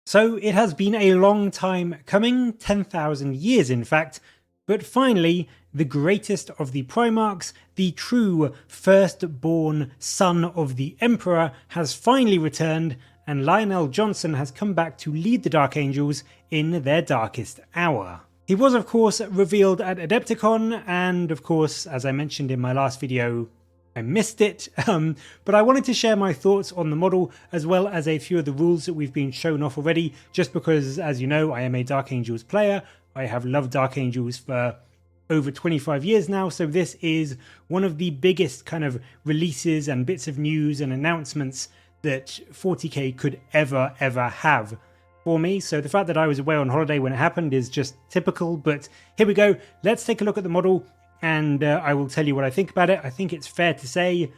So it has been a long time coming, 10,000 years in fact, but finally the greatest of the primarchs, the true firstborn son of the Emperor, has finally returned, and Lionel Johnson has come back to lead the Dark Angels in their darkest hour. He was of course revealed at Adepticon, and of course, as I mentioned in my last video, I missed it, but I wanted to share my thoughts on the model as well as a few of the rules that we've been shown off already, just because, as you know, I am a Dark Angels player. I have loved Dark Angels for over 25 years now, so this is one of the biggest kind of releases and bits of news and announcements that 40k could ever have for me. So the fact that I was away on holiday when it happened is just typical, but here we go. Let's take a look at the model, and I will tell you what I think about it. I think it's fair to say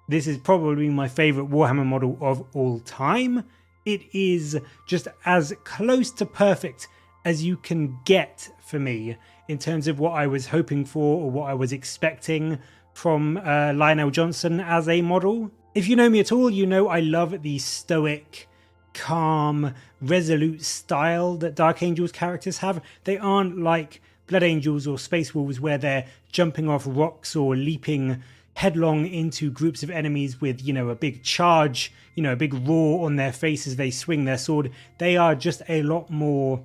this is probably my favourite Warhammer model of all time. It is just as close to perfect as you can get for me in terms of what I was hoping for or what I was expecting from Lionel Johnson as a model. If you know me at all, you know I love the stoic, calm, resolute style that Dark Angels characters have. They aren't like Blood Angels or Space Wolves where they're jumping off rocks or leaping headlong into groups of enemies with, a big charge, a big roar on their face as they swing their sword. They are just a lot more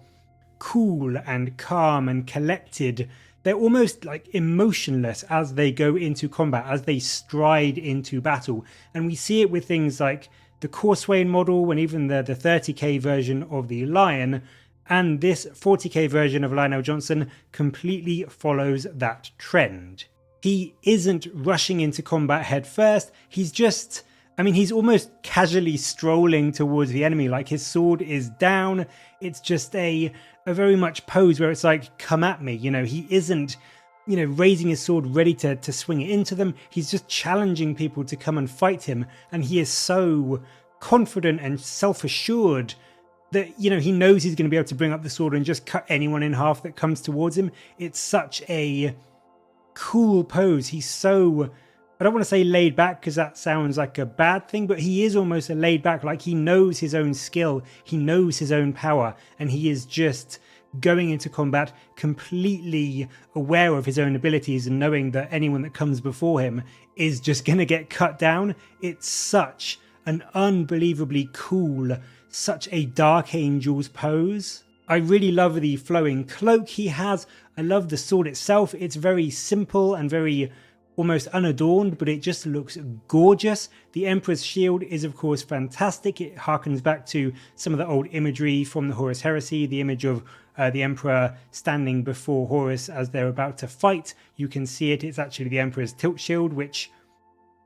cool and calm and collected. They're almost like emotionless as they go into combat, as they stride into battle. And we see it with things like the Corswain model and even the 30k version of the Lion. And this 40k version of Lionel Johnson completely follows that trend. He isn't rushing into combat head first. He's just, he's almost casually strolling towards the enemy, like his sword is down. It's just a very much pose where it's like, come at me. He isn't, raising his sword ready to swing it into them. He's just challenging people to come and fight him. And he is so confident and self-assured that, he knows he's going to be able to bring up the sword and just cut anyone in half that comes towards him. It's such a cool pose. He's so, I don't want to say laid back because that sounds like a bad thing, but he is almost a laid back, like he knows his own skill, he knows his own power, and he is just going into combat completely aware of his own abilities and knowing that anyone that comes before him is just going to get cut down. It's such an unbelievably cool, such a Dark Angels pose. I really love the flowing cloak he has. I love the sword itself. It's very simple and very almost unadorned, but it just looks gorgeous. The Emperor's shield is of course fantastic. It harkens back to some of the old imagery from the Horus Heresy, the image of the Emperor standing before Horus as they're about to fight. You can see it. It's actually the Emperor's tilt shield, which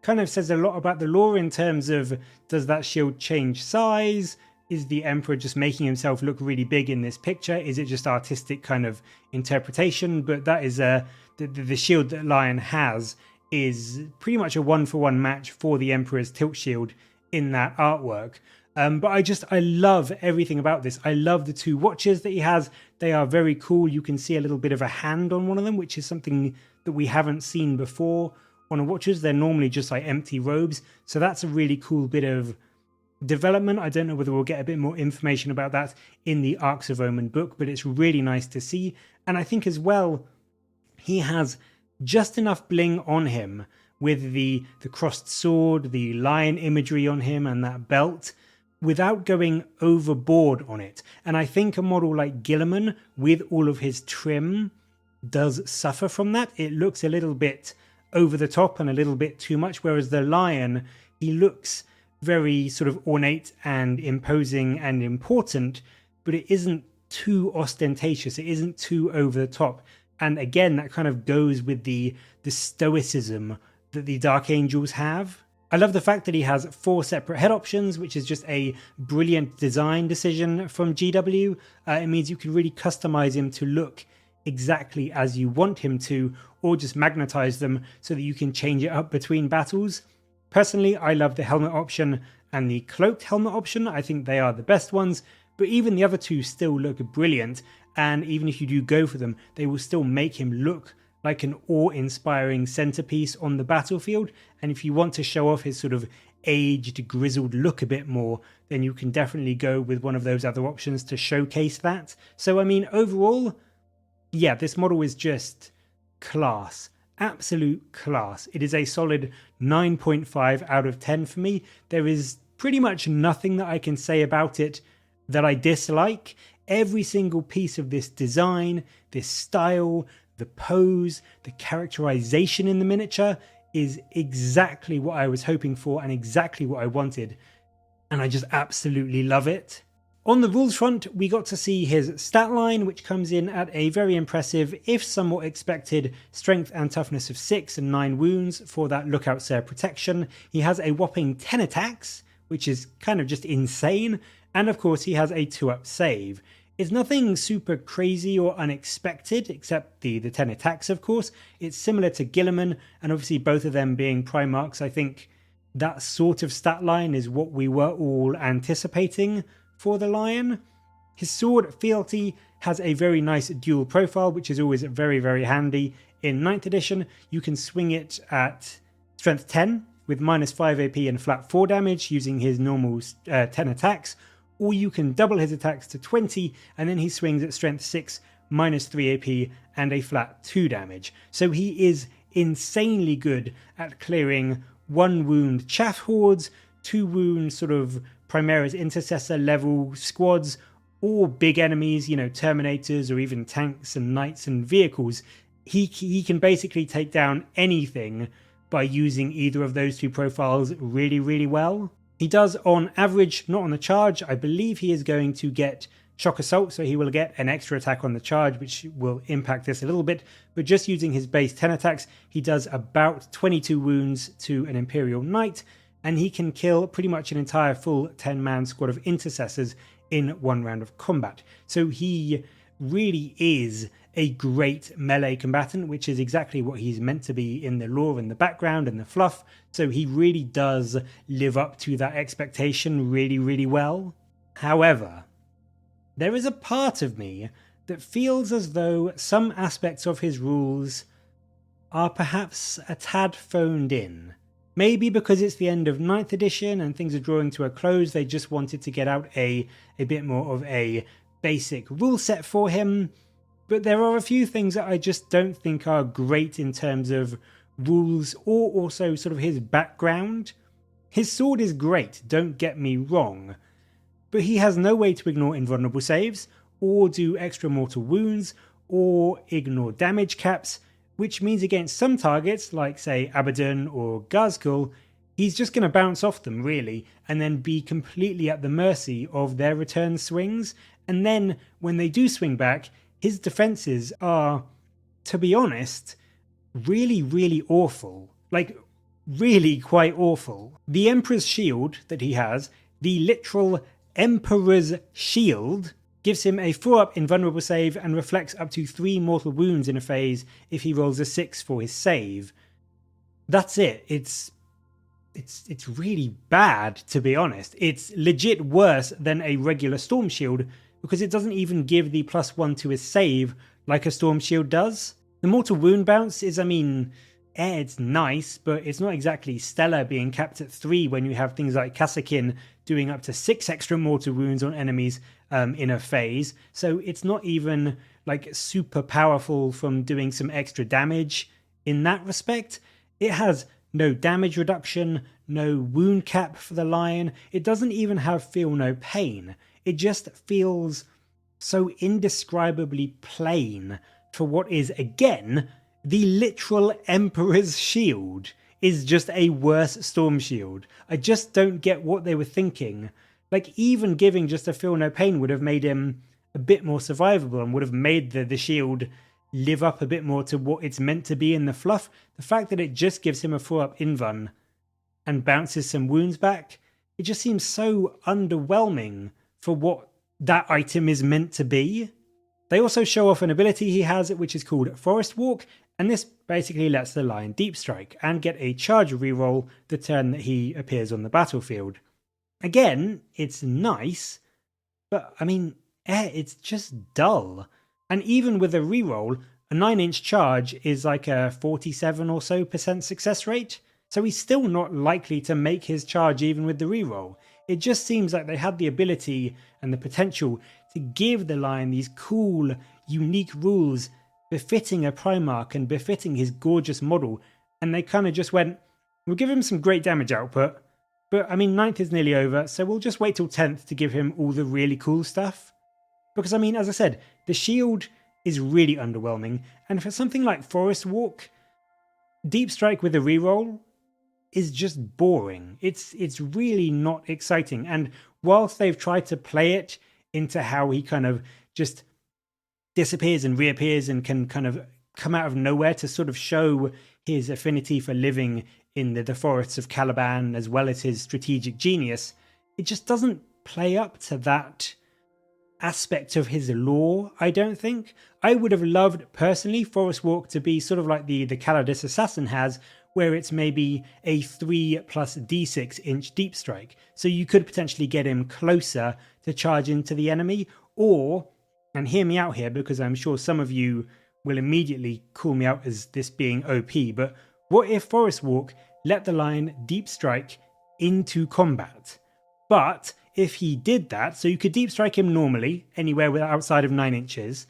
kind of says a lot about the lore in terms of, does that shield change size? Is the Emperor just making himself look really big in this picture? Is it just artistic kind of interpretation? But that is the shield that Lion has is pretty much a one-for-one match for the Emperor's tilt shield in that artwork. But I love everything about this. I love the two watches that he has. They are very cool. You can see a little bit of a hand on one of them, which is something that we haven't seen before on watches. They're normally just like empty robes. So that's a really cool bit of development. I don't know whether we'll get a bit more information about that in the Arcs of Omen book, but it's really nice to see. And I think as well, he has just enough bling on him with the crossed sword, the lion imagery on him, and that belt, without going overboard on it. And I think a model like Guilliman, with all of his trim, does suffer from that. It looks a little bit over the top and a little bit too much, whereas the Lion, he looks very sort of ornate and imposing and important, but it isn't too ostentatious. It isn't too over the top. And again, that kind of goes with the stoicism that the Dark Angels have. I love the fact that he has 4 separate head options, which is just a brilliant design decision from GW. It means you can really customize him to look exactly as you want him to, or just magnetize them so that you can change it up between battles. Personally, I love the helmet option and the cloaked helmet option. I think they are the best ones, but even the other two still look brilliant. And even if you do go for them, they will still make him look like an awe-inspiring centerpiece on the battlefield. And if you want to show off his sort of aged, grizzled look a bit more, then you can definitely go with one of those other options to showcase that. So I mean, overall, yeah, this model is just class. Absolute class. It is a solid 9.5 out of 10 for me. There is pretty much nothing that I can say about it that I dislike. Every single piece of this design, this style, the pose, the characterization in the miniature is exactly what I was hoping for and exactly what I wanted. And I just absolutely love it. On the rules front, we got to see his stat line, which comes in at a very impressive, if somewhat expected, strength and toughness of 6 and 9 wounds for that lookout sir protection. He has a whopping 10 attacks, which is kind of just insane, and of course he has a 2-up save. It's nothing super crazy or unexpected, except the 10 attacks, of course. It's similar to Guilliman, and obviously both of them being Primarchs. I think that sort of stat line is what we were all anticipating for the Lion. His sword, Fealty, has a very nice dual profile, which is always very, very handy. In 9th edition, you can swing it at strength 10 with -5 AP and flat 4 damage using his normal 10 attacks, or you can double his attacks to 20 and then he swings at strength 6, -3 AP and a flat 2 damage. So he is insanely good at clearing 1 wound chaff hordes, 2 wound sort of Primaris intercessor level squads, or big enemies, you know, Terminators or even tanks and knights and vehicles. He can basically take down anything by using either of those 2 profiles really, really well. He does on average, not on the charge. I believe he is going to get Shock Assault, so he will get an extra attack on the charge, which will impact this a little bit. But just using his base 10 attacks, he does about 22 wounds to an Imperial Knight, and he can kill pretty much an entire full 10-man squad of intercessors in 1 round of combat. So he really is a great melee combatant, which is exactly what he's meant to be in the lore and the background and the fluff. So he really does live up to that expectation really, really well. However, there is a part of me that feels as though some aspects of his rules are perhaps a tad phoned in. Maybe because it's the end of 9th edition and things are drawing to a close, they just wanted to get out a bit more of a basic rule set for him. But there are a few things that I just don't think are great in terms of rules or also sort of his background. His sword is great, don't get me wrong, but he has no way to ignore invulnerable saves or do extra mortal wounds or ignore damage caps, which means against some targets, like say Abaddon or Ghazghkull, he's just going to bounce off them really, and then be completely at the mercy of their return swings. And then when they do swing back, his defenses are, to be honest, really, really awful. Like, really quite awful. The Emperor's Shield that he has, the literal Emperor's Shield, gives him a 4-up invulnerable save and reflects up to 3 mortal wounds in a phase if he rolls a 6 for his save. That's it. It's really bad, to be honest. It's legit worse than a regular Storm Shield because it doesn't even give the +1 to his save like a Storm Shield does. The mortal wound bounce is, I mean, it's nice, but it's not exactly stellar being capped at 3 when you have things like Kassakin doing up to 6 extra mortal wounds on enemies in a phase. So it's not even like super powerful from doing some extra damage in that respect. It has no damage reduction, no wound cap for the Lion. It doesn't even have feel no pain. It just feels so indescribably plain for what is, again, the literal Emperor's Shield is just a worse Storm Shield. I just don't get what they were thinking. Like, even giving just a feel no pain would have made him a bit more survivable and would have made the shield live up a bit more to what it's meant to be in the fluff. The fact that it just gives him a 4-up invuln and bounces some wounds back, it just seems so underwhelming for what that item is meant to be. They also show off an ability he has, which is called Forest Walk, and this basically lets the Lion deep strike and get a charge reroll the turn that he appears on the battlefield. Again, it's nice, but I mean, it's just dull. And even with a reroll, a 9-inch charge is like a 47 or so % success rate. so he's still not likely to make his charge even with the reroll. It just seems like they had the ability and the potential to give the Lion these cool, unique rules befitting a Primarch and befitting his gorgeous model, and they kind of just went, we'll give him some great damage output, but I mean 9th is nearly over, so we'll just wait till 10th to give him all the really cool stuff. Because I mean, as I said, the shield is really underwhelming, and for something like Forest Walk, Deep Strike with a reroll is just boring. It's really not exciting. And whilst they've tried to play it into how he kind of just disappears and reappears and can kind of come out of nowhere to sort of show his affinity for living in the forests of Caliban as well as his strategic genius, it just doesn't play up to that aspect of his lore, I don't think. I would have loved, personally, Forest Walk to be sort of like the Calidus Assassin has, where it's maybe a 3 plus d6 inch deep strike. So you could potentially get him closer to charge into the enemy, or, and hear me out here because I'm sure some of you will immediately call me out as this being OP, but what if Forest Walk let the Lion deep strike into combat? But if he did that, so you could deep strike him normally, anywhere outside of 9 inches,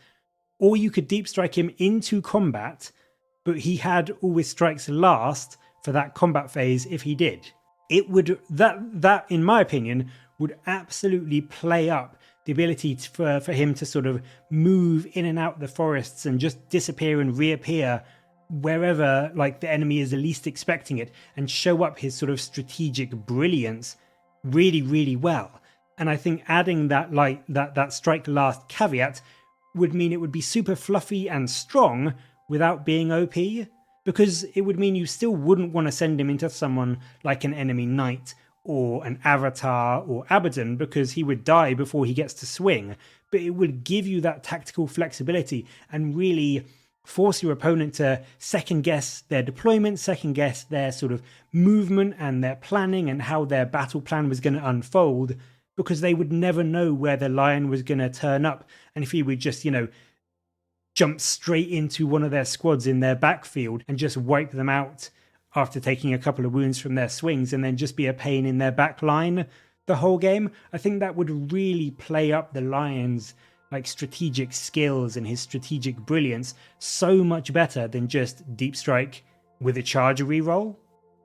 or you could deep strike him into combat, but he had all his strikes last for that combat phase if he did. It would, that in my opinion, would absolutely play up the ability for him to sort of move in and out the forests and just disappear and reappear wherever like the enemy is the least expecting it, and show up his sort of strategic brilliance really, really well. And I think adding that like that strike last caveat would mean it would be super fluffy and strong without being OP, because it would mean you still wouldn't want to send him into someone like an enemy knight or an Avatar or Abaddon, because he would die before he gets to swing. But it would give you that tactical flexibility and really force your opponent to second guess their deployment, second guess their sort of movement and their planning and how their battle plan was going to unfold, because they would never know where the Lion was going to turn up. And if he would just, jump straight into one of their squads in their backfield and just wipe them out after taking a couple of wounds from their swings, and then just be a pain in their back line the whole game, I think that would really play up the Lion's like strategic skills and his strategic brilliance so much better than just deep strike with a charge reroll.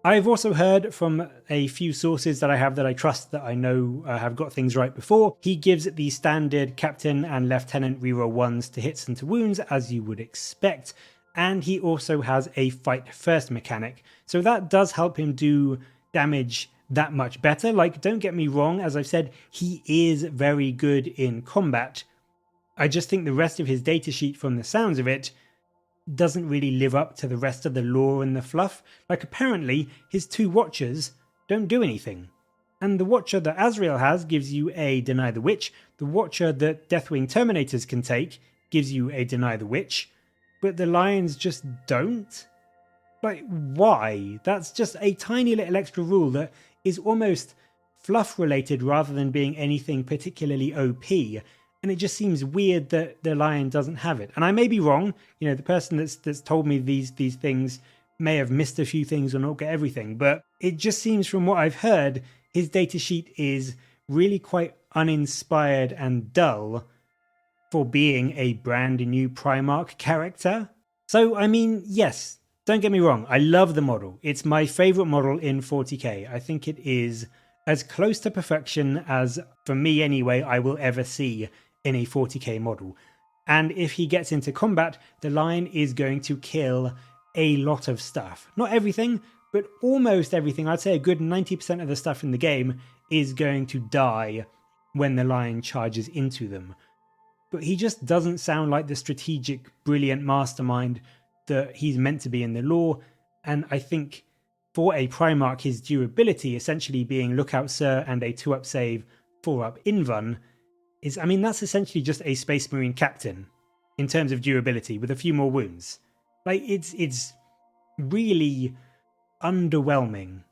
I've also heard from a few sources that I have that I trust, that I know have got things right before. He gives the standard captain and lieutenant reroll 1s to hits and to wounds, as you would expect. And he also has a fight first mechanic. So that does help him do damage that much better. Like, don't get me wrong, as I've said, he is very good in combat. I just think the rest of his datasheet, from the sounds of it, doesn't really live up to the rest of the lore and the fluff. Like, apparently his 2 watchers don't do anything, and the watcher that Azrael has gives you a Deny the Witch. The watcher that Deathwing Terminators can take gives you a Deny the Witch, but the Lions just don't. Like, why? That's just a tiny little extra rule that is almost fluff related rather than being anything particularly OP. And it just seems weird that the Lion doesn't have it. And I may be wrong. The person that's told me these things may have missed a few things or not get everything. But it just seems, from what I've heard, his datasheet is really quite uninspired and dull for being a brand new Primarch character. So, I mean, yes, don't get me wrong. I love the model. It's my favourite model in 40k. I think it is as close to perfection as, for me anyway, I will ever see in a 40k model. And if he gets into combat, the Lion is going to kill a lot of stuff. Not everything, but almost everything. I'd say a good 90% of the stuff in the game is going to die when the Lion charges into them. But he just doesn't sound like the strategic, brilliant mastermind that he's meant to be in the lore. And I think for a Primarch, his durability essentially being Lookout Sir and a 2-up save, 4-up Invuln, is, I mean, that's essentially just a Space Marine captain in terms of durability with a few more wounds. Like, it's really underwhelming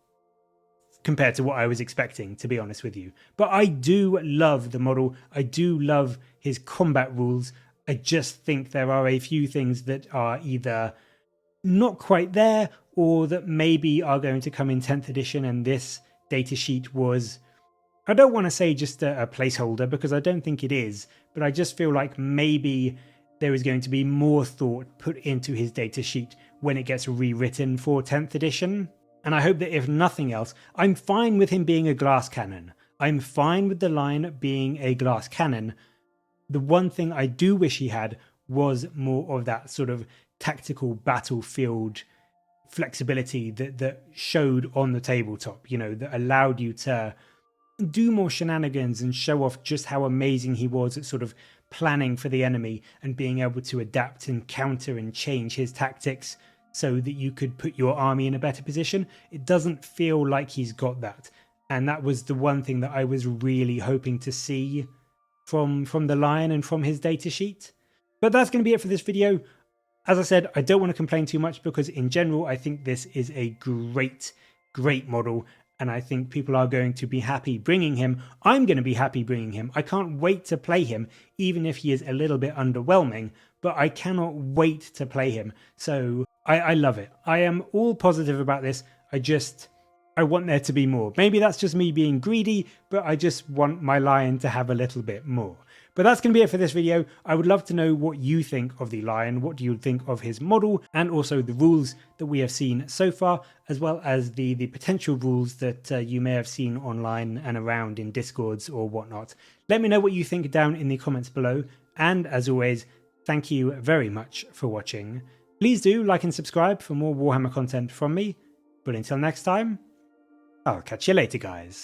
compared to what I was expecting, to be honest with you. But I do love the model. I do love his combat rules. I just think there are a few things that are either not quite there, or that maybe are going to come in 10th edition, and this datasheet was, I don't want to say just a placeholder, because I don't think it is, but I just feel like maybe there is going to be more thought put into his datasheet when it gets rewritten for 10th edition. And I hope that if nothing else, I'm fine with him being a glass cannon. I'm fine with the line being a glass cannon. The one thing I do wish he had was more of that sort of tactical battlefield flexibility that showed on the tabletop, you know, that allowed you to do more shenanigans and show off just how amazing he was at sort of planning for the enemy and being able to adapt and counter and change his tactics so that you could put your army in a better position. It doesn't feel like he's got that. And that was the one thing that I was really hoping to see from the Lion and from his datasheet. But that's going to be it for this video. As I said, I don't want to complain too much because in general, I think this is a great model. And I think people are going to be happy bringing him. I'm going to be happy bringing him. I can't wait to play him, even if he is a little bit underwhelming. But I cannot wait to play him. So I love it. I am all positive about this. I want there to be more. Maybe that's just me being greedy, but I just want my Lion to have a little bit more. But that's going to be it for this video. I would love to know what you think of the Lion. What do you think of his model, and also the rules that we have seen so far, as well as the potential rules that you may have seen online and around in Discords or whatnot. Let me know what you think down in the comments below. And as always, thank you very much for watching. Please do like and subscribe for more Warhammer content from me. But until next time, I'll catch you later, guys.